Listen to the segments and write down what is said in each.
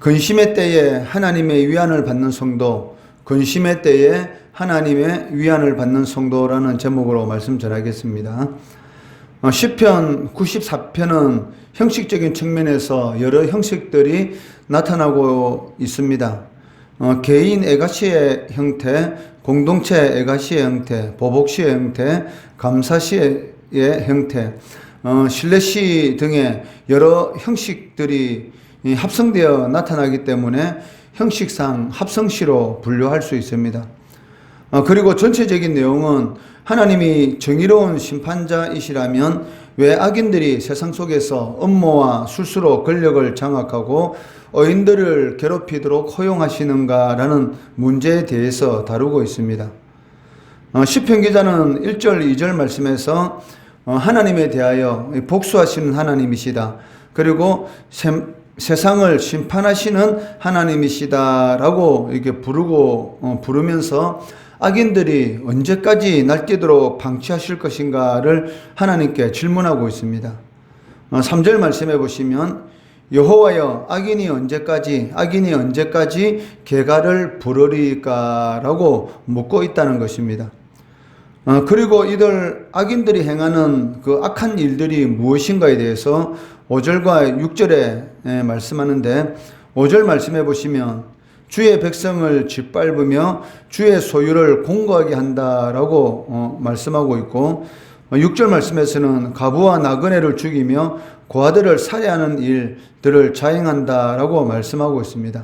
근심의 때에 하나님의 위안을 받는 성도, 근심의 때에 하나님의 위안을 받는 성도라는 제목으로 말씀 전하겠습니다. 시편 94편은 형식적인 측면에서 여러 형식들이 나타나고 있습니다. 개인 애가시의 형태, 공동체 애가시의 형태, 보복시의 형태, 감사시의 형태, 신뢰시 등의 여러 형식들이 합성되어 나타나기 때문에 형식상 합성시로 분류할 수 있습니다. 그리고 전체적인 내용은 하나님이 정의로운 심판자이시라면 왜 악인들이 세상 속에서 음모와 술수로 권력을 장악하고 의인들을 괴롭히도록 허용하시는가라는 문제에 대해서 다루고 있습니다. 시편 기자는 1절, 2절 말씀에서 하나님에 대하여 복수하시는 하나님이시다. 그리고 세상을 심판하시는 하나님이시다라고 이렇게 부르면서 악인들이 언제까지 날뛰도록 방치하실 것인가를 하나님께 질문하고 있습니다. 3절 말씀해 보시면 여호와여 악인이 언제까지 개가를 부르리까라고 묻고 있다는 것입니다. 그리고 이들 악인들이 행하는 그 악한 일들이 무엇인가에 대해서 5절과 6절에 말씀하는데 5절 말씀해 보시면 주의 백성을 짓밟으며 주의 소유를 공고하게 한다라고 말씀하고 있고 6절 말씀에서는 가부와 나그네를 죽이며 고아들을 살해하는 일들을 자행한다라고 말씀하고 있습니다.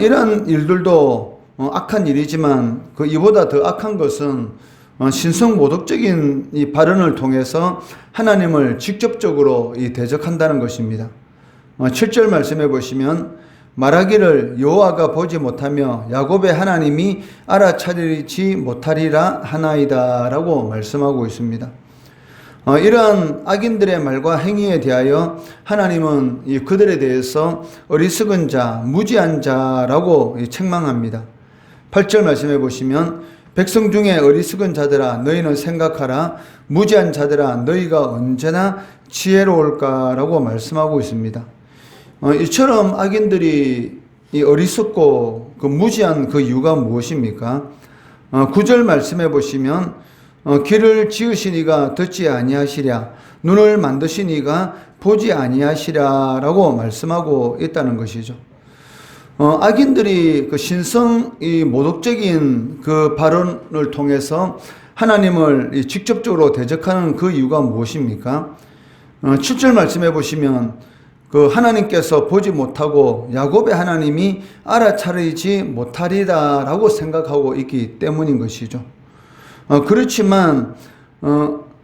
이러한 일들도 악한 일이지만 이보다 더 악한 것은 신성모독적인 이 발언을 통해서 하나님을 직접적으로 대적한다는 것입니다. 7절 말씀해 보시면 말하기를 여호와가 보지 못하며 야곱의 하나님이 알아차리지 못하리라 하나이다 라고 말씀하고 있습니다. 이러한 악인들의 말과 행위에 대하여 하나님은 그들에 대해서 어리석은 자, 무지한 자라고 책망합니다. 8절 말씀해 보시면 백성 중에 어리석은 자들아 너희는 생각하라. 무지한 자들아 너희가 언제나 지혜로울까라고 말씀하고 있습니다. 이처럼 악인들이 어리석고 무지한 그 이유가 무엇입니까? 9절 말씀해 보시면 귀를 지으신 이가 듣지 아니하시랴 눈을 만드신 이가 보지 아니하시랴 라고 말씀하고 있다는 것이죠. 악인들이 그 신성이 모독적인 그 발언을 통해서 하나님을 직접적으로 대적하는 그 이유가 무엇입니까? 7절 말씀해 보시면 그 하나님께서 보지 못하고 야곱의 하나님이 알아차리지 못하리라 라고 생각하고 있기 때문인 것이죠. 그렇지만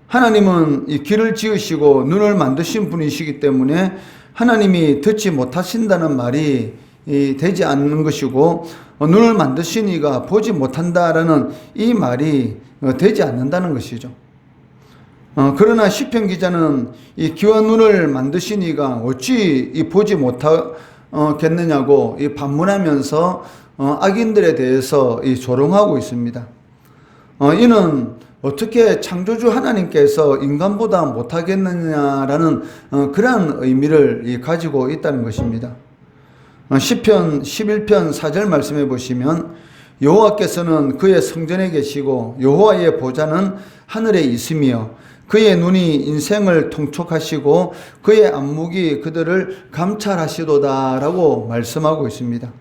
하나님은 이 귀를 지으시고 눈을 만드신 분이시기 때문에 하나님이 듣지 못하신다는 말이 되지 않는 것이고 눈을 만드신 이가 보지 못한다라는 이 말이 되지 않는다는 것이죠. 그러나 시편 기자는 이 귀와 눈을 만드신 이가 어찌 보지 못하겠느냐고 반문하면서 악인들에 대해서 조롱하고 있습니다. 이는 어떻게 창조주 하나님께서 인간보다 못하겠느냐라는 그러한 의미를 가지고 있다는 것입니다. 시편 11편 4절 말씀해 보시면 여호와께서는 그의 성전에 계시고 여호와의 보좌는 하늘에 있으며 그의 눈이 인생을 통촉하시고 그의 안목이 그들을 감찰하시도다 라고 말씀하고 있습니다.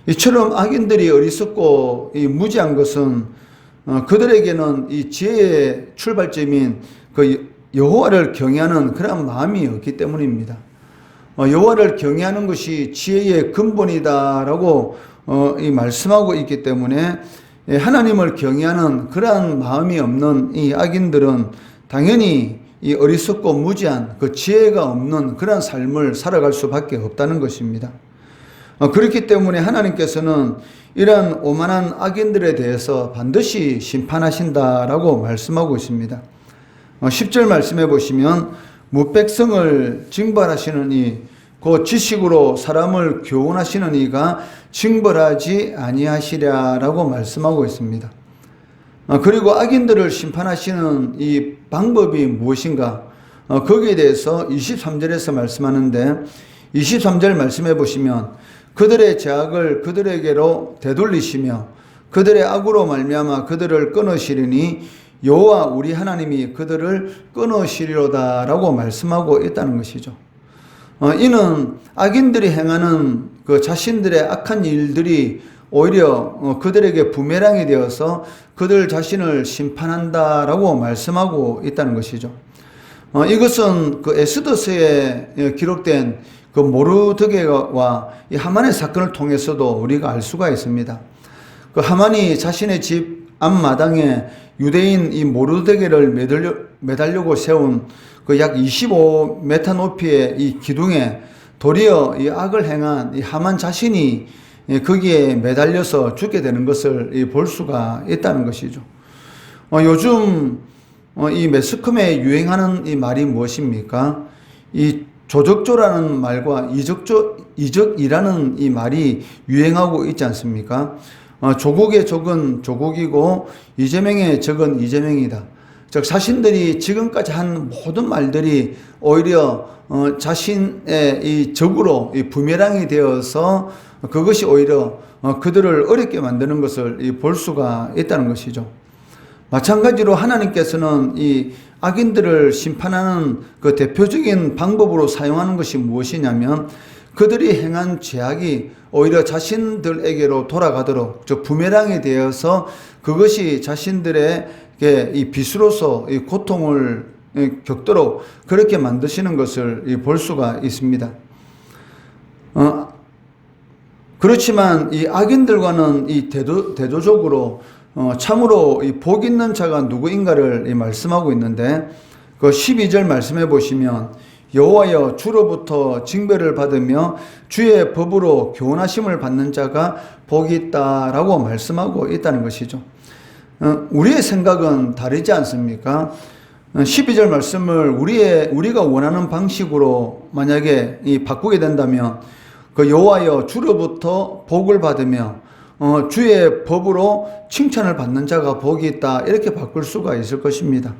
이처럼 악인들이 어리석고 무지한 것은 그들에게는 이 지혜의 출발점인 그 여호와를 경외하는 그런 마음이 없기 때문입니다. 여호와를 경외하는 것이 지혜의 근본이다라고 말씀하고 있기 때문에 하나님을 경외하는 그러한 마음이 없는 이 악인들은 당연히 이 어리석고 무지한 그 지혜가 없는 그런 삶을 살아갈 수밖에 없다는 것입니다. 그렇기 때문에 하나님께서는 이러한 오만한 악인들에 대해서 반드시 심판하신다라고 말씀하고 있습니다. 10절 말씀해 보시면 무백성을 징벌하시는 이 그 지식으로 사람을 교훈하시는 이가 징벌하지 아니하시랴라고 말씀하고 있습니다. 그리고 악인들을 심판하시는 이 방법이 무엇인가? 거기에 대해서 23절에서 말씀하는데 23절 말씀해 보시면 그들의 죄악을 그들에게로 되돌리시며 그들의 악으로 말미암아 그들을 끊으시리니 여호와 우리 하나님이 그들을 끊으시리로다라고 말씀하고 있다는 것이죠. 이는 악인들이 행하는 그 자신들의 악한 일들이 오히려 그들에게 부메랑이 되어서 그들 자신을 심판한다라고 말씀하고 있다는 것이죠. 이것은 그 에스더서에 기록된 그 모르드게와 이 하만의 사건을 통해서도 우리가 알 수가 있습니다. 그 하만이 자신의 집 앞마당에 유대인 이 모르드게를 매달려고 세운 그 약 25m 높이의 이 기둥에 도리어 이 악을 행한 이 하만 자신이 거기에 매달려서 죽게 되는 것을 볼 수가 있다는 것이죠. 요즘 이 매스컴에 유행하는 이 말이 무엇입니까? 이 조적조라는 말과 이적이라는 이 말이 유행하고 있지 않습니까? 조국의 적은 조국이고 이재명의 적은 이재명이다. 즉 자신들이 지금까지 한 모든 말들이 오히려 자신의 이 적으로 이 부메랑이 되어서 그것이 오히려 그들을 어렵게 만드는 것을 볼 수가 있다는 것이죠. 마찬가지로 하나님께서는 이 악인들을 심판하는 그 대표적인 방법으로 사용하는 것이 무엇이냐면 그들이 행한 죄악이 오히려 자신들에게로 돌아가도록 즉 부메랑이 되어서 그것이 자신들에게 이 빚으로서 이 고통을 겪도록 그렇게 만드시는 것을 볼 수가 있습니다. 그렇지만 이 악인들과는 이 대조적으로 참으로 이 복 있는 자가 누구인가를 말씀하고 있는데 그 12절 말씀해 보시면 여호와여 주로부터 징벌을 받으며 주의 법으로 교훈하심을 받는 자가 복이 있다라고 말씀하고 있다는 것이죠. 우리의 생각은 다르지 않습니까? 12절 말씀을 우리가 원하는 방식으로 만약에 바꾸게 된다면 그 여호와여 주로부터 복을 받으며 주의 법으로 칭찬을 받는 자가 복이 있다 이렇게 바꿀 수가 있을 것입니다.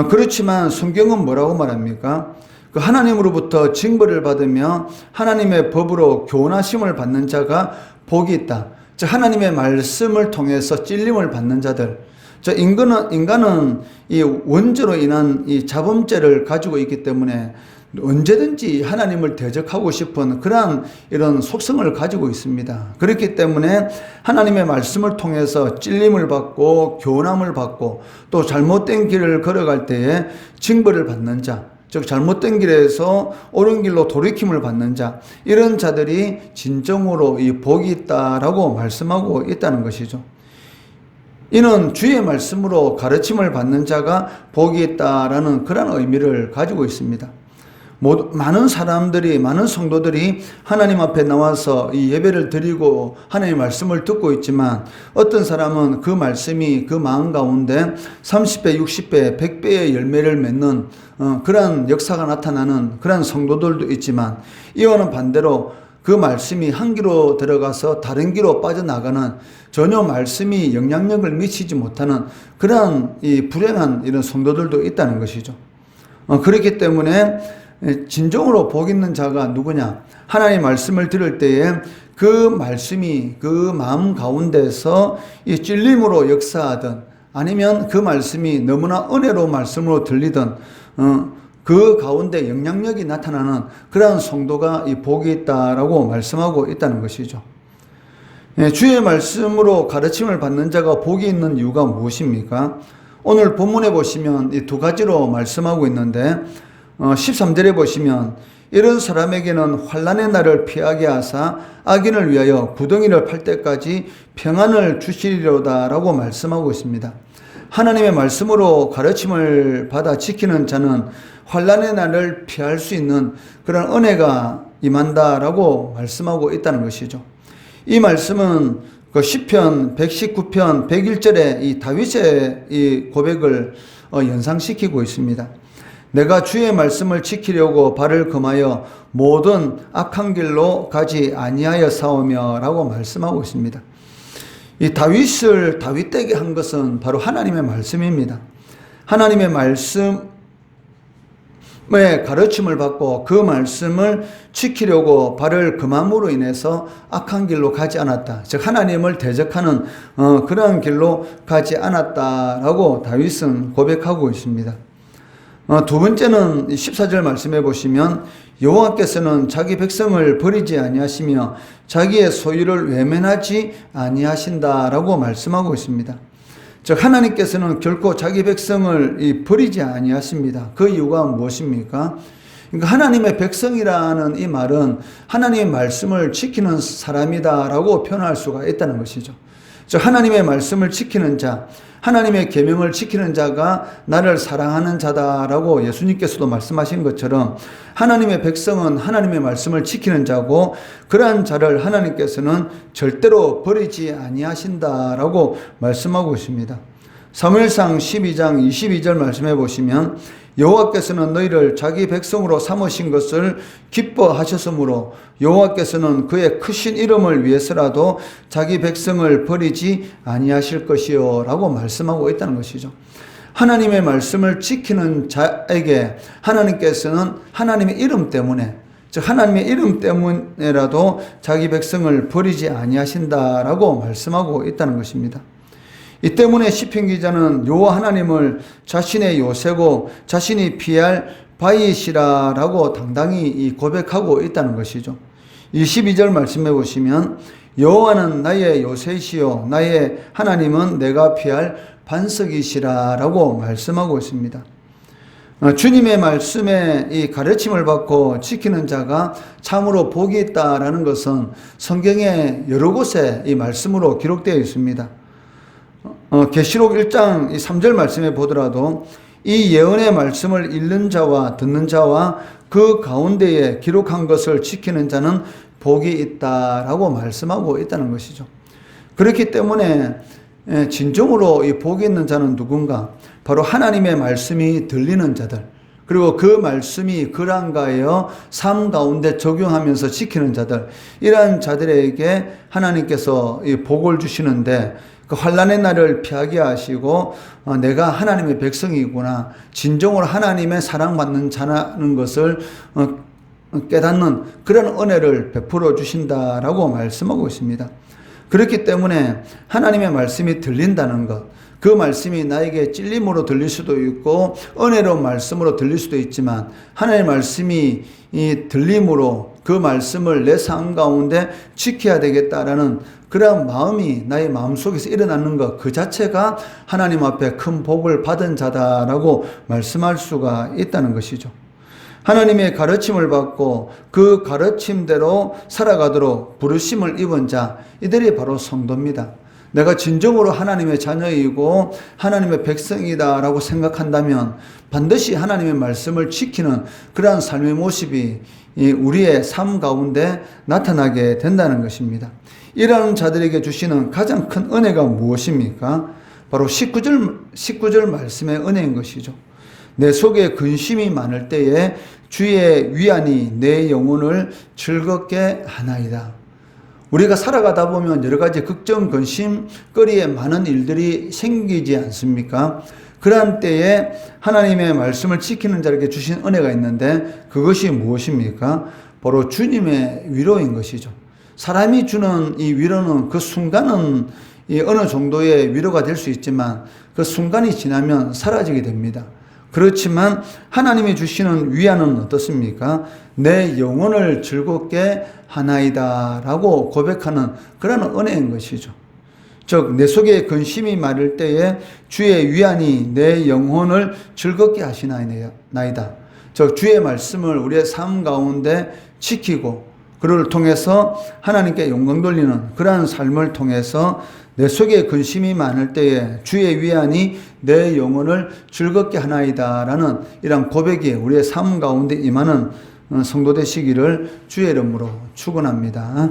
그렇지만 성경은 뭐라고 말합니까? 그 하나님으로부터 징벌을 받으며 하나님의 법으로 교훈하심을 받는 자가 복이 있다. 즉 하나님의 말씀을 통해서 찔림을 받는 자들. 즉 인간은 이 원죄로 인한 이 자범죄를 가지고 있기 때문에 언제든지 하나님을 대적하고 싶은 그러한 이런 속성을 가지고 있습니다. 그렇기 때문에 하나님의 말씀을 통해서 찔림을 받고 교훈함을 받고 또 잘못된 길을 걸어갈 때에 징벌을 받는 자, 즉 잘못된 길에서 옳은 길로 돌이킴을 받는 자, 이런 자들이 진정으로 이 복이 있다라고 말씀하고 있다는 것이죠. 이는 주의 말씀으로 가르침을 받는 자가 복이 있다라는 그런 의미를 가지고 있습니다. 많은 사람들이, 많은 성도들이 하나님 앞에 나와서 이 예배를 드리고 하나님의 말씀을 듣고 있지만 어떤 사람은 그 말씀이 그 마음 가운데 30배, 60배, 100배의 열매를 맺는 그런 역사가 나타나는 그런 성도들도 있지만 이와는 반대로 그 말씀이 한 귀로 들어가서 다른 귀로 빠져나가는 전혀 말씀이 영향력을 미치지 못하는 그런 이 불행한 이런 성도들도 있다는 것이죠. 그렇기 때문에 진정으로 복 있는 자가 누구냐? 하나님의 말씀을 들을 때에 그 말씀이 그 마음 가운데서 이 찔림으로 역사하든 아니면 그 말씀이 너무나 은혜로운 말씀으로 들리든 그 가운데 영향력이 나타나는 그러한 성도가 이 복이 있다라고 말씀하고 있다는 것이죠. 주의 말씀으로 가르침을 받는 자가 복이 있는 이유가 무엇입니까? 오늘 본문에 보시면 이 두 가지로 말씀하고 있는데 13절에 보시면 이런 사람에게는 환난의 날을 피하게 하사 악인을 위하여 구덩이를 팔 때까지 평안을 주시리로다 라고 말씀하고 있습니다. 하나님의 말씀으로 가르침을 받아 지키는 자는 환난의 날을 피할 수 있는 그런 은혜가 임한다라고 말씀하고 있다는 것이죠. 이 말씀은 그 시편 119편 101절에 이 다윗의 이 고백을 연상시키고 있습니다. 내가 주의 말씀을 지키려고 발을 금하여 모든 악한 길로 가지 아니하여 싸우며 라고 말씀하고 있습니다. 이 다윗을 다윗되게 한 것은 바로 하나님의 말씀입니다. 하나님의 말씀을 가르침을 받고 그 말씀을 지키려고 발을 금함으로 인해서 악한 길로 가지 않았다. 즉 하나님을 대적하는 그러한 길로 가지 않았다라고 다윗은 고백하고 있습니다. 두 번째는 14절 말씀해 보시면 여호와께서는 자기 백성을 버리지 아니하시며 자기의 소유를 외면하지 아니하신다라고 말씀하고 있습니다. 즉 하나님께서는 결코 자기 백성을 버리지 아니하십니다. 그 이유가 무엇입니까? 그러니까 하나님의 백성이라는 이 말은 하나님의 말씀을 지키는 사람이다라고 표현할 수가 있다는 것이죠. 즉 하나님의 말씀을 지키는 자, 하나님의 계명을 지키는 자가 나를 사랑하는 자다라고 예수님께서도 말씀하신 것처럼 하나님의 백성은 하나님의 말씀을 지키는 자고 그러한 자를 하나님께서는 절대로 버리지 아니하신다라고 말씀하고 있습니다. 사무엘상 12장 22절 말씀해 보시면 여호와께서는 너희를 자기 백성으로 삼으신 것을 기뻐하셨으므로 여호와께서는 그의 크신 이름을 위해서라도 자기 백성을 버리지 아니하실 것이요 라고 말씀하고 있다는 것이죠. 하나님의 말씀을 지키는 자에게 하나님께서는 하나님의 이름 때문에, 즉 하나님의 이름 때문에라도 자기 백성을 버리지 아니하신다라고 말씀하고 있다는 것입니다. 이 때문에 시편 기자는 여호와 하나님을 자신의 요새고 자신이 피할 바위시라라고 당당히 고백하고 있다는 것이죠. 22절 말씀해 보시면 여호와는 나의 요새시요 나의 하나님은 내가 피할 반석이시라라고 말씀하고 있습니다. 주님의 말씀에 이 가르침을 받고 지키는 자가 참으로 복이 있다라는 것은 성경의 여러 곳에 이 말씀으로 기록되어 있습니다. 계시록 1장 3절 말씀에 보더라도 이 예언의 말씀을 읽는 자와 듣는 자와 그 가운데에 기록한 것을 지키는 자는 복이 있다라고 말씀하고 있다는 것이죠. 그렇기 때문에 진정으로 이 복이 있는 자는 누군가? 바로 하나님의 말씀이 들리는 자들, 그리고 그 말씀이 그랑가에어 삶 가운데 적용하면서 지키는 자들, 이러한 자들에게 하나님께서 이 복을 주시는데 그 환난의 날을 피하게 하시고 내가 하나님의 백성이구나, 진정으로 하나님의 사랑받는 자라는 것을 깨닫는 그런 은혜를 베풀어 주신다라고 말씀하고 있습니다. 그렇기 때문에 하나님의 말씀이 들린다는 것, 그 말씀이 나에게 찔림으로 들릴 수도 있고 은혜로운 말씀으로 들릴 수도 있지만 하나님의 말씀이 이 들림으로 그 말씀을 내 삶 가운데 지켜야 되겠다라는 그런 마음이 나의 마음속에서 일어나는 것, 그 자체가 하나님 앞에 큰 복을 받은 자다라고 말씀할 수가 있다는 것이죠. 하나님의 가르침을 받고 그 가르침대로 살아가도록 부르심을 입은 자, 이들이 바로 성도입니다. 내가 진정으로 하나님의 자녀이고 하나님의 백성이다라고 생각한다면 반드시 하나님의 말씀을 지키는 그러한 삶의 모습이 우리의 삶 가운데 나타나게 된다는 것입니다. 이러한 자들에게 주시는 가장 큰 은혜가 무엇입니까? 바로 19절 말씀의 은혜인 것이죠. 내 속에 근심이 많을 때에 주의 위안이 내 영혼을 즐겁게 하나이다. 우리가 살아가다 보면 여러 가지 걱정, 근심, 거리에 많은 일들이 생기지 않습니까? 그러한 때에 하나님의 말씀을 지키는 자에게 주신 은혜가 있는데 그것이 무엇입니까? 바로 주님의 위로인 것이죠. 사람이 주는 이 위로는 그 순간은 어느 정도의 위로가 될 수 있지만 그 순간이 지나면 사라지게 됩니다. 그렇지만 하나님이 주시는 위안은 어떻습니까? 내 영혼을 즐겁게 하나이다 라고 고백하는 그런 은혜인 것이죠. 즉 내 속에 근심이 많을 때에 주의 위안이 내 영혼을 즐겁게 하시나이다. 즉 주의 말씀을 우리의 삶 가운데 지키고 그를 통해서 하나님께 영광 돌리는 그러한 삶을 통해서 내 속에 근심이 많을 때에 주의 위안이 내 영혼을 즐겁게 하나이다 라는 이런 고백이 우리의 삶 가운데 임하는 성도 되시기를 주의 이름으로 축원합니다.